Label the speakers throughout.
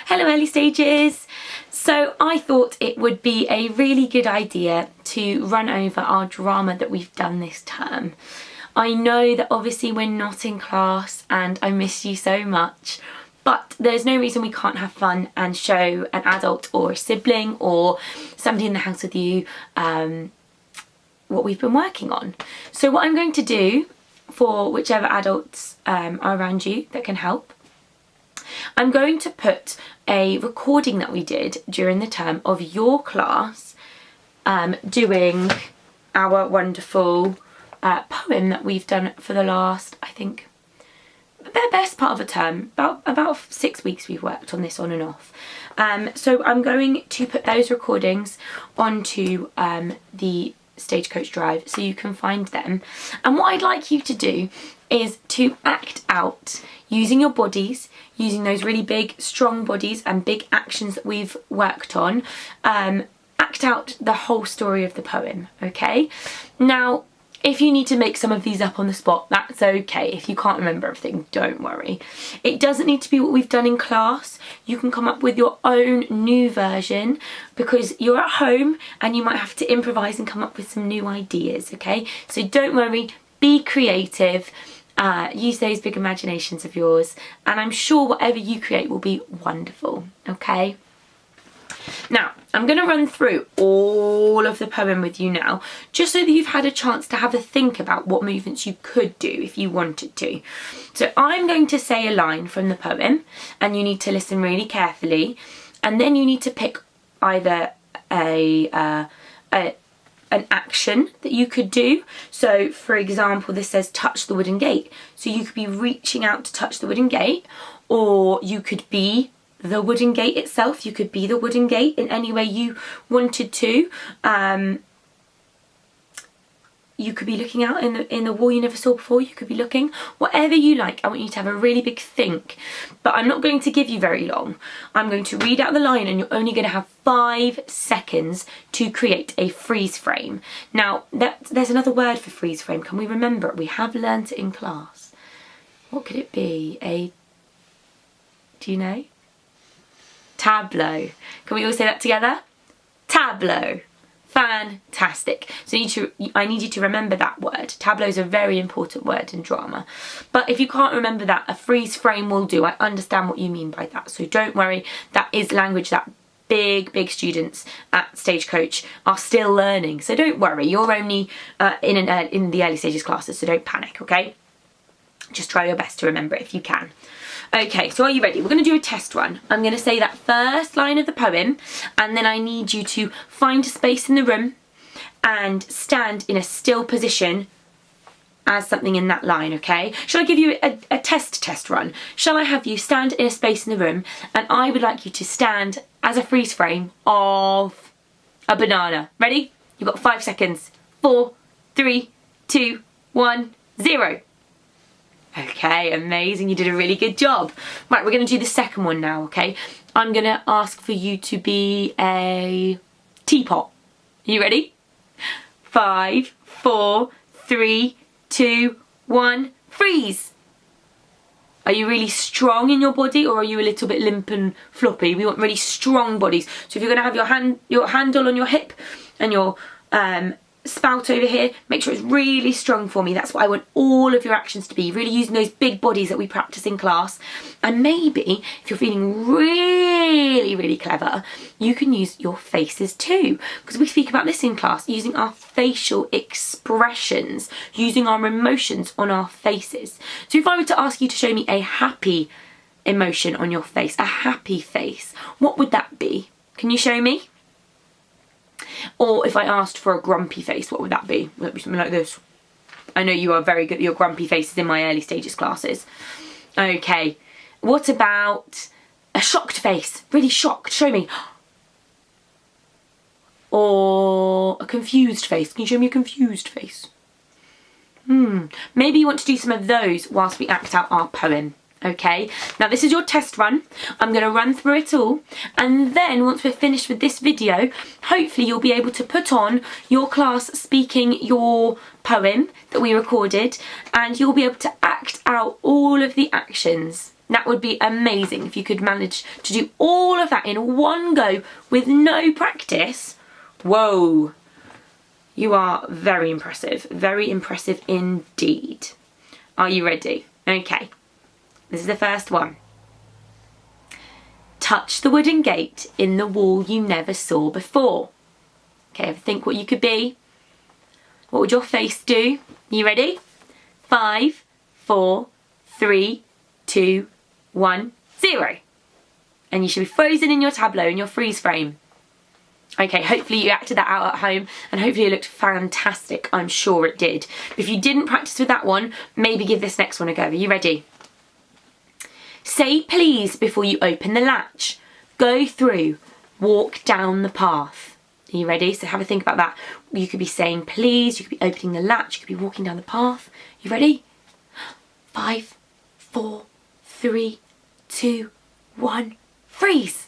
Speaker 1: Hello early stages! So I thought it would be a really good idea to run over our drama that we've done this term. I know that obviously we're not in class and I miss you so much, but there's no reason we can't have fun and show an adult or a sibling or somebody in the house with you what we've been working on. So what I'm going to do for whichever adults are around you that can help, I'm going to put a recording that we did during the term of your class doing our wonderful poem that we've done for the last, I think, the best part of a term. About 6 weeks we've worked on this on and off. So I'm going to put those recordings onto the Stagecoach Drive so you can find them. And what I'd like you to do is to act out using your bodies, using those really big, strong bodies and big actions that we've worked on. Act out the whole story of the poem, okay? Now, if you need to make some of these up on the spot, that's okay. If you can't remember everything, don't worry. It doesn't need to be what we've done in class. You can come up with your own new version because you're at home and you might have to improvise and come up with some new ideas, okay? So don't worry, be creative. Use those big imaginations of yours, and I'm sure whatever you create will be wonderful, okay? Now, I'm going to run through all of the poem with you now, just so that you've had a chance to have a think about what movements you could do if you wanted to. So I'm going to say a line from the poem, and you need to listen really carefully, and then you need to pick either an action that you could do. So for example, this says touch the wooden gate, so you could be reaching out to touch the wooden gate, or you could be the wooden gate itself. You could be the wooden gate in any way you wanted to. You could be looking out in the wall you never saw before. You could be looking whatever you like. I want you to have a really big think, but I'm not going to give you very long. I'm going to read out the line and you're only going to have 5 seconds to create a freeze frame. Now there's another word for freeze frame. Can we remember it? We have learnt it in class. What could it be? Do you know? Tableau. Can we all say that together? Tableau. Fantastic. So I need you to remember that word. Tableau is a very important word in drama. But if you can't remember that, a freeze frame will do. I understand what you mean by that. So don't worry, that is language that big students at Stagecoach are still learning. So don't worry, you're only in the early stages classes, so don't panic, okay? Just try your best to remember it if you can. Okay, so are you ready? We're going to do a test run. I'm going to say that first line of the poem, and then I need you to find a space in the room and stand in a still position as something in that line, okay? Shall I give you a test run? Shall I have you stand in a space in the room, and I would like you to stand as a freeze frame of a banana. Ready? You've got 5 seconds. 4, 3, 2, 1, 0. Okay, amazing. You did a really good job. Right, we're going to do the second one now, okay? I'm going to ask for you to be a teapot. Are you ready? 5, 4, 3, 2, 1, freeze. Are you really strong in your body, or are you a little bit limp and floppy? We want really strong bodies. So if you're going to have your handle on your hip and your spout over here, make sure it's really strong for me. That's what I want all of your actions to be, really using those big bodies that we practice in class. And maybe if you're feeling really clever, you can use your faces too, because we speak about this in class, using our facial expressions, using our emotions on our faces. So if I were to ask you to show me a happy emotion on your face, a happy face, what would that be? Can you show me? Or if I asked for a grumpy face, what would that be? Would that be something like this? I know you are very good at your grumpy faces in my early stages classes. Okay, what about a shocked face? Really shocked, show me. Or a confused face. Can you show me a confused face? Maybe you want to do some of those whilst we act out our poem. Okay, now this is your test run. I'm going to run through it all, and then once we're finished with this video, hopefully you'll be able to put on your class speaking your poem that we recorded, and you'll be able to act out all of the actions That would be amazing if you could manage to do all of that in one go with no practice. Whoa, you are very impressive indeed. Are you ready? Okay, this is the first one. Touch the wooden gate in the wall you never saw before. Okay, think what you could be. What would your face do? You ready? 5, 4, 3, 2, 1, 0. And you should be frozen in your tableau, in your freeze frame. Okay, hopefully you acted that out at home and hopefully it looked fantastic. I'm sure it did. But if you didn't practice with that one, maybe give this next one a go. Are you ready? Say please before you open the latch. Go through, walk down the path. Are you ready? So have a think about that. You could be saying please, you could be opening the latch, you could be walking down the path. You ready? 5, 4, 3, 2, 1, freeze.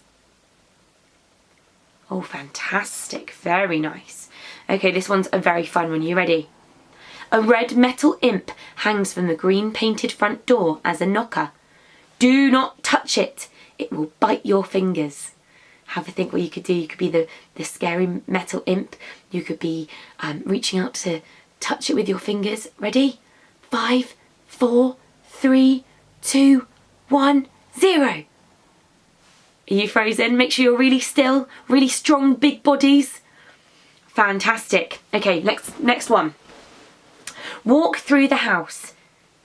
Speaker 1: Oh, fantastic. Very nice. Okay, this one's a very fun one. You ready? A red metal imp hangs from the green painted front door as a knocker. Do not touch it. It will bite your fingers. Have a think what you could do. You could be the scary metal imp. You could be reaching out to touch it with your fingers. Ready? 5, 4, 3, 2, 1, 0. Are you frozen? Make sure you're really still, really strong, big bodies. Fantastic. Okay, next one. Walk through the house.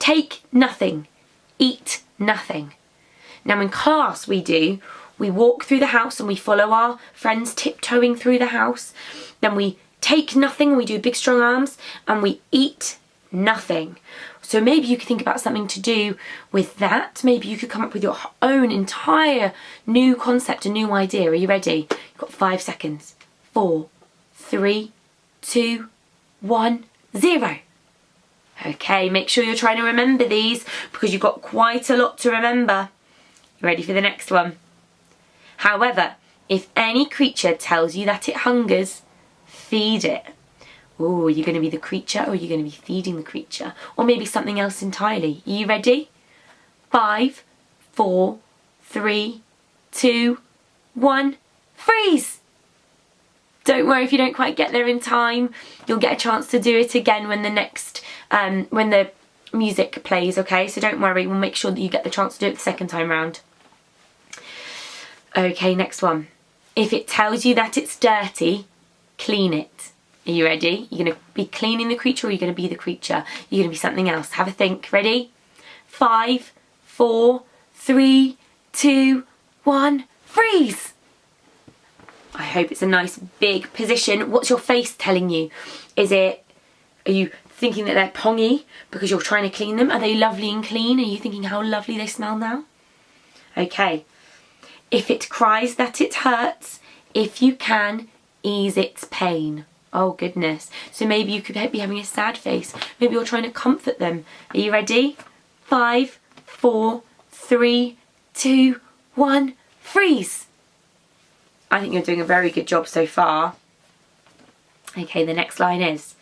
Speaker 1: Take nothing. Eat nothing. Now in class we walk through the house and we follow our friends tiptoeing through the house. Then we take nothing, we do big strong arms, and we eat nothing. So maybe you could think about something to do with that. Maybe you could come up with your own entire new concept, a new idea. Are you ready? You've got 5 seconds. 4, 3, 2, 1, 0. Okay, make sure you're trying to remember these because you've got quite a lot to remember. You ready for the next one? However, if any creature tells you that it hungers, feed it. Oh, are you going to be the creature or are you going to be feeding the creature? Or maybe something else entirely. Are you ready? 5, 4, 3, 2, 1, freeze! Don't worry if you don't quite get there in time. You'll get a chance to do it again when when the music plays, okay? So don't worry, we'll make sure that you get the chance to do it the second time round. Okay, next one. If it tells you that it's dirty, clean it. Are you ready? You're going to be cleaning the creature or you're going to be the creature? You're going to be something else. Have a think. Ready? 5, 4, 3, 2, 1, freeze! I hope it's a nice big position. What's your face telling you? Are you thinking that they're pongy because you're trying to clean them? Are they lovely and clean? Are you thinking how lovely they smell now? Okay. If it cries that it hurts, if you can, ease its pain. Oh goodness. So maybe you could be having a sad face. Maybe you're trying to comfort them. Are you ready? 5, 4, 3, 2, 1, freeze! I think you're doing a very good job so far. Okay, the next line is,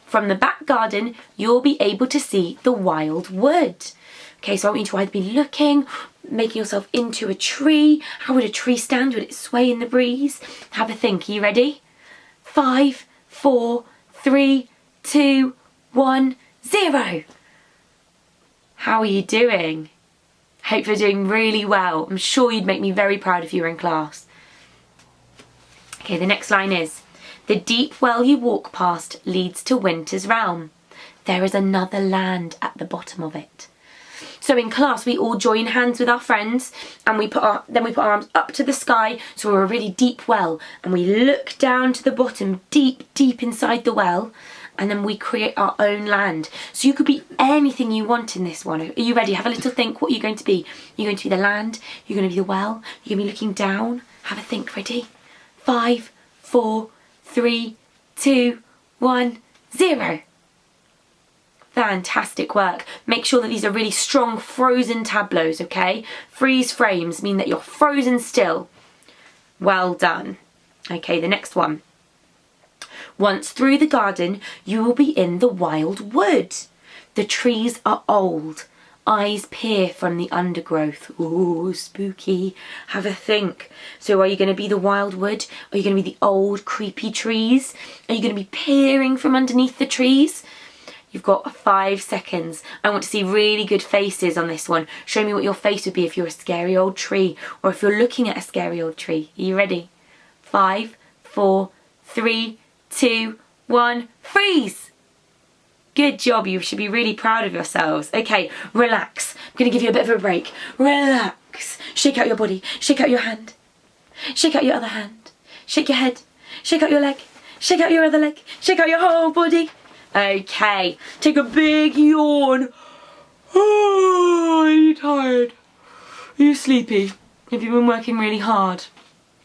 Speaker 1: from the back garden, you'll be able to see the wild wood. Okay, so I want you to either be looking, making yourself into a tree. How would a tree stand? Would it sway in the breeze? Have a think. Are you ready? 5, 4, 3, 2, 1, 0. How are you doing? Hope you're doing really well. I'm sure you'd make me very proud if you were in class. Okay, the next line is, the deep well you walk past leads to winter's realm. There is another land at the bottom of it. So in class we all join hands with our friends and we put our arms up to the sky, so we're a really deep well, and we look down to the bottom, deep inside the well, and then we create our own land. So you could be anything you want in this one. Are you ready? Have a little think. What are you going to be? You're going to be the land, you're going to be the well, you're going to be looking down. Have a think. Ready? 5, 4, 3, 2, 1, 0. Fantastic work. Make sure that these are really strong frozen tableaus, okay? Freeze frames mean that you're frozen still. Well done. Okay, the next one. Once through the garden, you will be in the wild wood. The trees are old. eyes peer from the undergrowth. Ooh, spooky. Have a think. So are you going to be the wildwood? Are you going to be the old creepy trees? Are you going to be peering from underneath the trees? You've got 5 seconds. I want to see really good faces on this one. Show me what your face would be if you're a scary old tree, or if you're looking at a scary old tree. Are you ready? 5, 4, 3, 2, 1, freeze! Good job, you should be really proud of yourselves. Okay, relax. I'm going to give you a bit of a break. Relax. Shake out your body. Shake out your hand. Shake out your other hand. Shake your head. Shake out your leg. Shake out your other leg. Shake out your whole body. Okay, take a big yawn. Oh, are you tired? Are you sleepy? Have you been working really hard?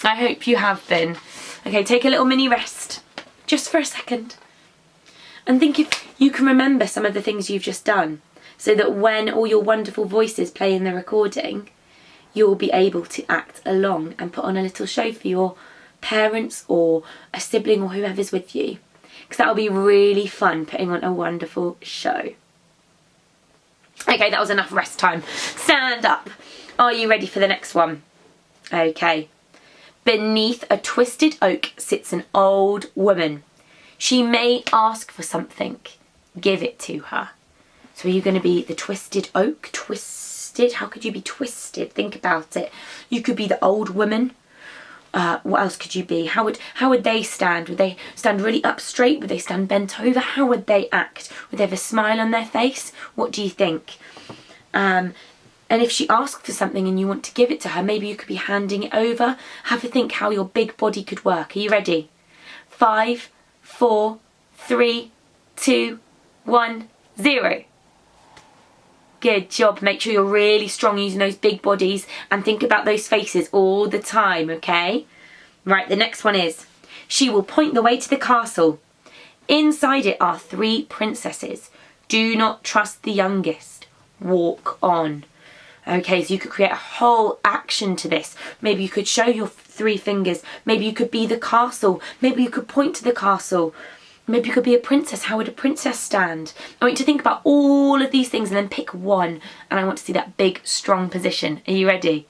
Speaker 1: I hope you have been. Okay, take a little mini rest, just for a second. And think if you can remember some of the things you've just done, so that when all your wonderful voices play in the recording, you'll be able to act along and put on a little show for your parents or a sibling or whoever's with you. Because that'll be really fun, putting on a wonderful show. Okay, that was enough rest time. Stand up. Are you ready for the next one? Okay. Beneath a twisted oak sits an old woman. She may ask for something. Give it to her. So are you going to be the twisted oak? Twisted? How could you be twisted? Think about it. You could be the old woman. What else could you be? How would they stand? Would they stand really up straight? Would they stand bent over? How would they act? Would they have a smile on their face? What do you think? And if she asked for something and you want to give it to her, maybe you could be handing it over. Have a think how your big body could work. Are you ready? 5, 4, 3, 2, 1, 0. Good job. Make sure you're really strong using those big bodies and think about those faces all the time, okay? Right, the next one is, she will point the way to the castle. Inside it are 3 princesses. Do not trust the youngest. Walk on. Okay, so you could create a whole action to this. Maybe you could show your 3 fingers. Maybe you could be the castle. Maybe you could point to the castle. Maybe you could be a princess. How would a princess stand? I want you to think about all of these things and then pick one. And I want to see that big, strong position. Are you ready?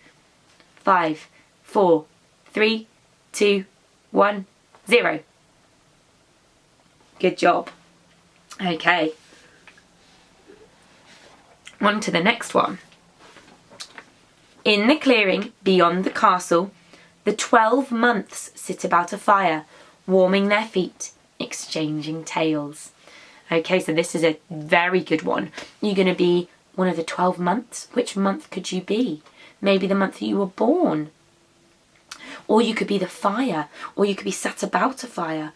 Speaker 1: 5, 4, 3, 2, 1, 0. Good job. Okay. On to the next one. In the clearing beyond the castle, the 12 months sit about a fire, warming their feet, exchanging tales. Okay, so this is a very good one. You're going to be one of the 12 months. Which month could you be? Maybe the month that you were born. Or you could be the fire, or you could be sat about a fire.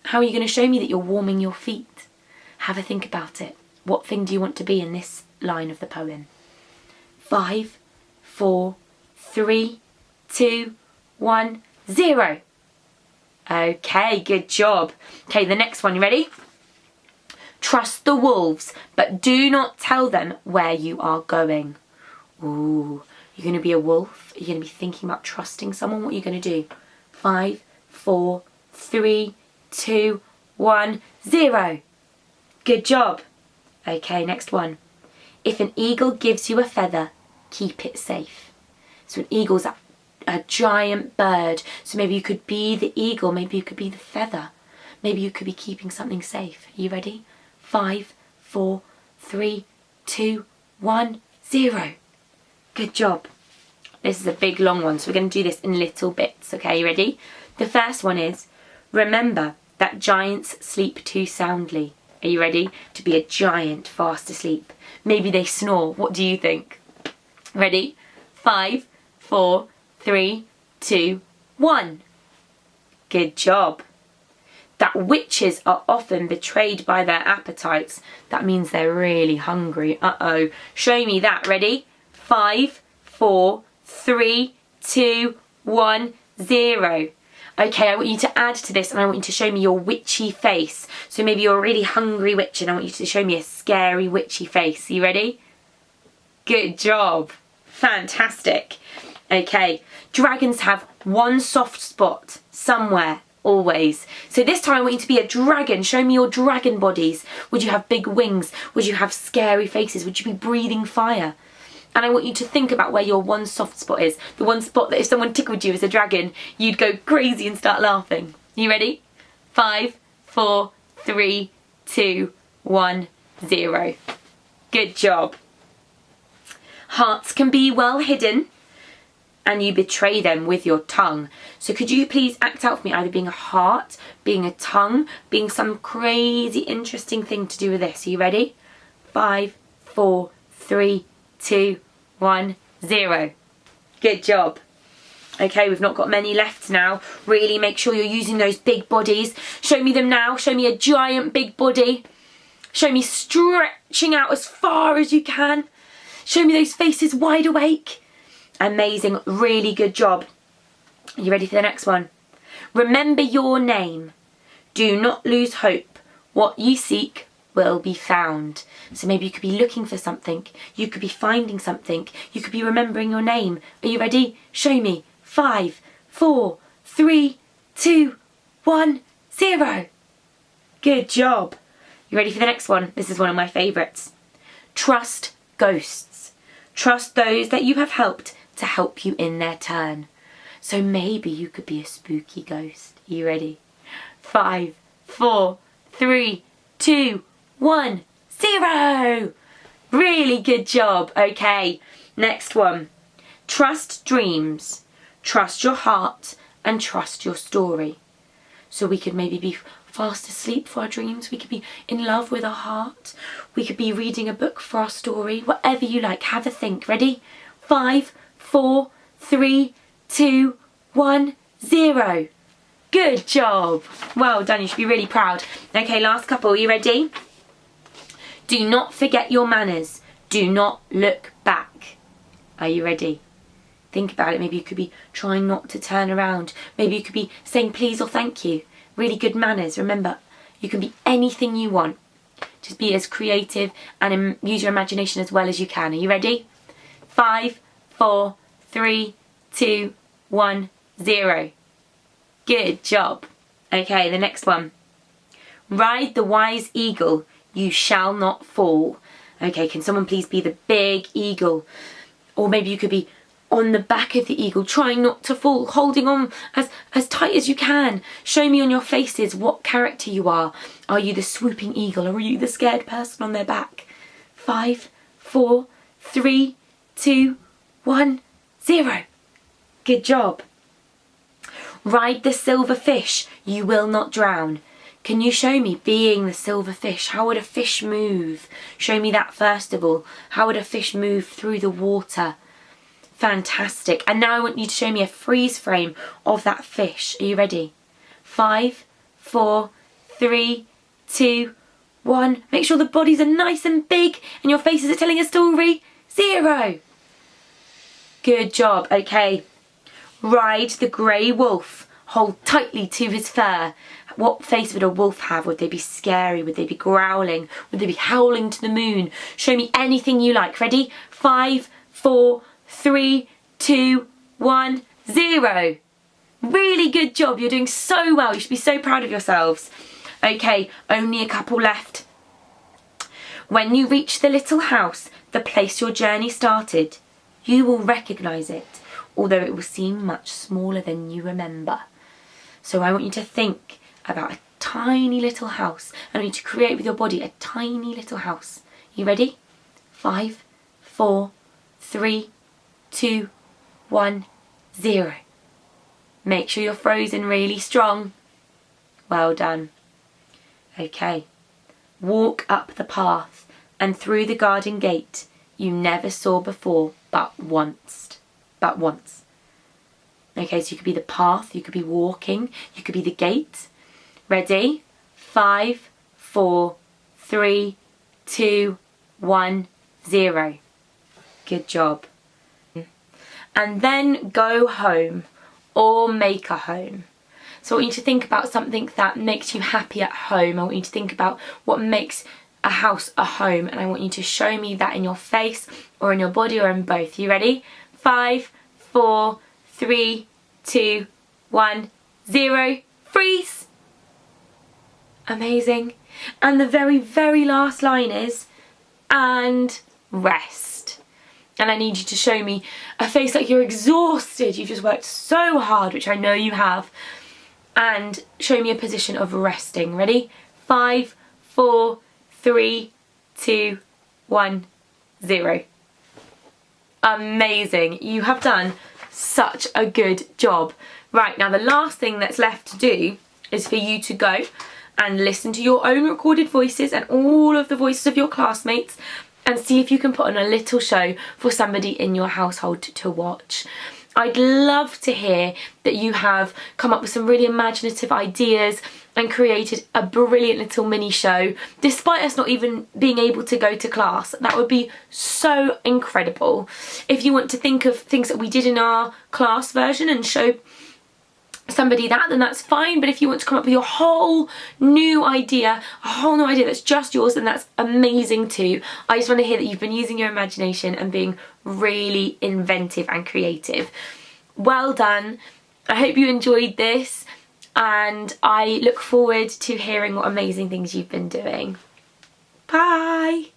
Speaker 1: How are you going to show me that you're warming your feet? Have a think about it. What thing do you want to be in this line of the poem? 5, 4, 3, 2, 1, 0. Okay, good job. Okay, the next one, you ready? Trust the wolves, but do not tell them where you are going. Ooh, you're going to be a wolf? You're going to be thinking about trusting someone? What are you going to do? 5, 4, 3, 2, 1, 0. Good job. Okay, next one. If an eagle gives you a feather, keep it safe. So an eagle's a giant bird. So maybe you could be the eagle. Maybe you could be the feather. Maybe you could be keeping something safe. Are you ready? 5, 4, 3, 2, 1, 0. Good job. This is a big long one, so we're going to do this in little bits. Okay, you ready? The first one is, remember that giants sleep too soundly. Are you ready to be a giant fast asleep? Maybe they snore. What do you think? Ready? 5, 4, 3, 2, 1. Good job. That witches are often betrayed by their appetites. That means they're really hungry. Uh-oh. Show me that. Ready? 5, 4, 3, 2, 1, 0. Okay, I want you to add to this and I want you to show me your witchy face. So maybe you're a really hungry witch and I want you to show me a scary witchy face. Are you ready? Good job. Fantastic. Okay, dragons have one soft spot somewhere always. So this time I want you to be a dragon. Show me your dragon bodies. Would you have big wings? Would you have scary faces? Would you be breathing fire? And I want you to think about where your one soft spot is. The one spot that if someone tickled you as a dragon, you'd go crazy and start laughing. You ready? 5, 4, 3, 2, 1, 0. Good job. Hearts can be well hidden, and you betray them with your tongue. So could you please act out for me, either being a heart, being a tongue, being some crazy interesting thing to do with this. Are you ready? 5, 4, 3, 2, 1, 0. Good job. Okay, we've not got many left now. Really make sure you're using those big bodies. Show me them now. Show me a giant big body. Show me stretching out as far as you can. Show me those faces wide awake. Amazing, really good job. Are you ready for the next one? Remember your name. Do not lose hope. What you seek will be found. So maybe you could be looking for something. You could be finding something. You could be remembering your name. Are you ready? Show me. 5, 4, 3, 2, 1, 0. Good job. You ready for the next one? This is one of my favourites. Trust ghosts. Trust those that you have helped to help you in their turn. So maybe you could be a spooky ghost. Are you ready? 5, 4, 3, 2, 1, 0. Really good job. Okay, next one. Trust dreams. Trust your heart and trust your story. So we could maybe be fast asleep for our dreams. We could be in love with our heart. We could be reading a book for our story. Whatever you like. Have a think. Ready? 5, 4, 3, 2, 1, 0. Good job. Well done. You should be really proud. Okay, last couple. Are you ready? Do not forget your manners. Do not look back. Are you ready? Think about it. Maybe you could be trying not to turn around. Maybe you could be saying please or thank you. Really good manners. Remember, you can be anything you want. Just be as creative and use your imagination as well as you can. Are you ready? 5, 4, 3, 2, 1, 0. Good job. Okay, the next one. Ride the wise eagle. You shall not fall. Okay, can someone please be the big eagle? Or maybe you could be on the back of the eagle, trying not to fall, holding on as tight as you can. Show me on your faces what character you are. Are you the swooping eagle or are you the scared person on their back? 5, 4, 3, 2, 1, 0. Good job. Ride the silver fish. You will not drown. Can you show me being the silver fish? How would a fish move? Show me that first of all. How would a fish move through the water? Fantastic. And now I want you to show me a freeze frame of that fish. Are you ready? 5, 4, 3, 2, 1. Make sure the bodies are nice and big and your faces are telling a story. 0. Good job. Okay. Ride the grey wolf. Hold tightly to his fur. What face would a wolf have? Would they be scary? Would they be growling? Would they be howling to the moon? Show me anything you like. Ready? 5, 4, 3, 2, 1, 0. Really good job. You're doing so well. You should be so proud of yourselves. Okay, only a couple left. When you reach the little house, the place your journey started, you will recognise it, although it will seem much smaller than you remember. So I want you to think about a tiny little house. I want you to create with your body a tiny little house. You ready? 5, 4, 3, 2, 1, 0. Make sure you're frozen really strong. Well done. Okay. Walk up the path and through the garden gate you never saw before but once. Okay, so you could be the path, you could be walking, you could be the gate. Ready? 5, 4, 3, 2, 1, 0. Good job. And then go home or make a home. So I want you to think about something that makes you happy at home. I want you to think about what makes a house a home, and I want you to show me that in your face or in your body or in both. You ready? 5, 4, 3, 2, 1, 0. freeze. Amazing. And the very, very last line is, and rest. And I need you to show me a face like you're exhausted. You've just worked so hard, which I know you have. And show me a position of resting. Ready? 5, 4, 3, 2, 1, 0. Amazing. You have done such a good job. Right, now the last thing that's left to do is for you to go and listen to your own recorded voices and all of the voices of your classmates and see if you can put on a little show for somebody in your household to watch. I'd love to hear that you have come up with some really imaginative ideas and created a brilliant little mini show despite us not even being able to go to class. That would be so incredible. If you want to think of things that we did in our class version and show somebody that, then that's fine. But if you want to come up with your whole new idea, that's just yours, then that's amazing too. I just want to hear that you've been using your imagination and being really inventive and creative. Well done. I hope you enjoyed this, and I look forward to hearing what amazing things you've been doing. Bye.